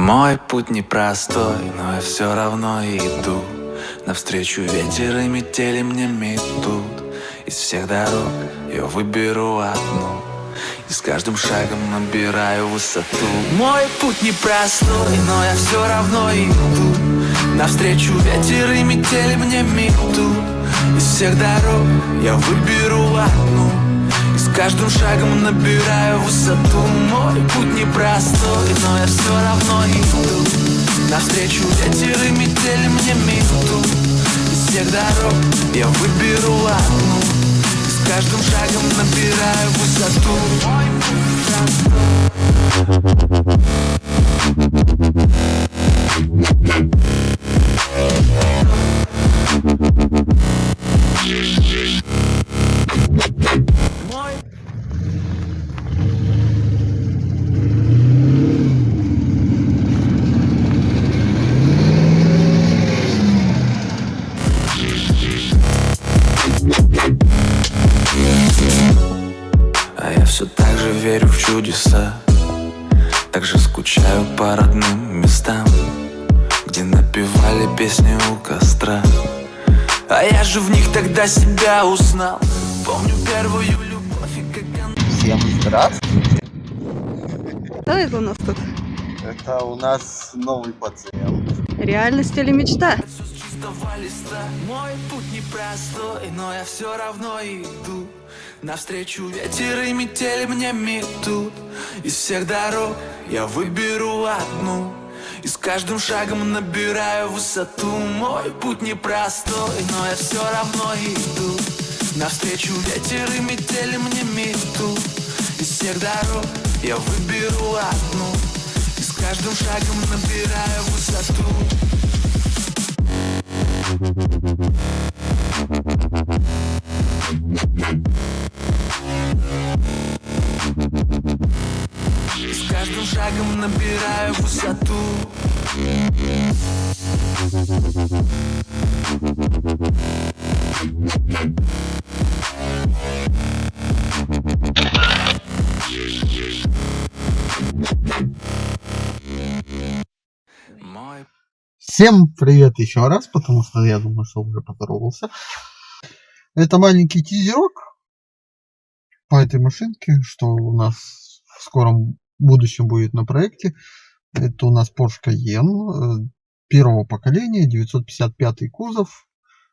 Мой путь непростой, но я все равно иду. Навстречу ветер и метели мне метут. Из всех дорог я выберу одну, и с каждым шагом набираю высоту. Мой путь непростой, но я все равно иду. Навстречу ветер и метели мне метут. Из всех дорог я выберу одну, и с каждым шагом набираю высоту. Мой путь непростой, но я все равно иду. Навстречу ветер и метели мне метут. Из всех дорог я выберу одну, и с каждым шагом набираю высоту. Мой я все так же верю в чудеса, так же скучаю по родным местам, где напевали песни у костра. А я же в них тогда себя узнал. Помню первую любовь и как она... Всем здравствуйте! Что это у нас тут? Это у нас новый пациент. Реальность или мечта? Всё с чистого листа. Мой путь непростой, но я все равно иду. Навстречу ветер и метели мне метут. Из всех дорог я выберу одну, и с каждым шагом набираю высоту. Мой путь непростой, но я все равно иду. Навстречу ветер и метели мне метут. Из всех дорог я выберу одну, и с каждым шагом набираю высоту. И с каждым шагом набираю высоту. Мой Всем привет еще раз, потому что я думаю, что уже поздоровался. Это маленький тизерок по этой машинке, что у нас в скором будущем будет на проекте. Это у нас Porsche Cayenne первого поколения, 955 кузов,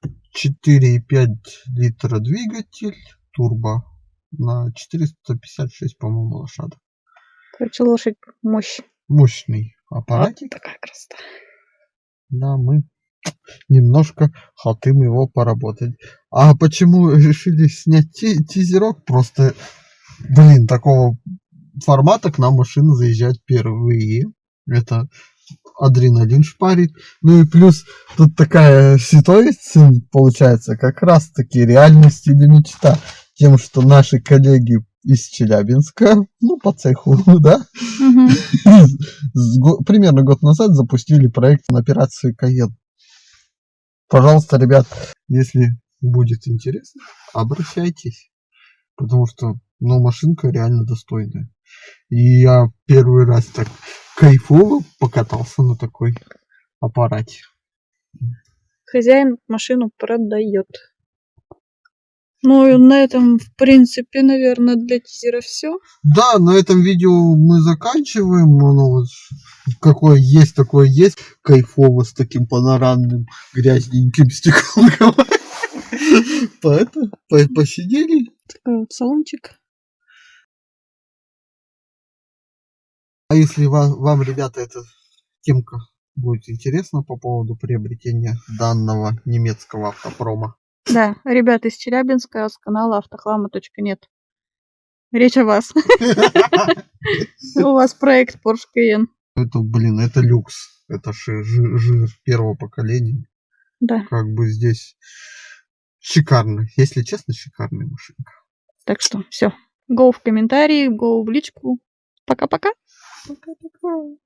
4,5 литра двигатель, турбо на 456, по-моему, лошадок. Короче, лошадь мощь. Мощный Вот аппаратик. такая красота. Да, мы немножко хотим его поработать. А почему решили снять тизерок? Просто, такого формата к нам машина заезжает впервые. Это адреналин шпарит. Ну и плюс тут такая ситуация получается, как раз таки реальность или мечта. Тем, что наши коллеги из Челябинска, по цеху, да, примерно год назад запустили проект на операции Cayenne. Пожалуйста, ребят, если будет интересно, обращайтесь, потому что, машинка реально достойная. И я первый раз так кайфово покатался на такой аппарате. Хозяин машину продает. Ну и на этом, в принципе, наверное, для тизера все. Да, на этом видео мы заканчиваем. Оно вот какое есть, такое есть. Кайфово с таким панорамным грязненьким стеклом. Поэтому посидели. Такой вот салончик. А если вам, ребята, эта темка будет интересна по поводу приобретения данного немецкого автопрома. Да, ребята из Челябинска с канала автохлама.нет. Речь о вас. У вас проект Porsche Cayenne. Это люкс. Это жир первого поколения. Да. Как бы здесь шикарно. Если честно, шикарная машинка. Так что все. Go в комментарии, go в личку. Пока-пока. Пока-пока.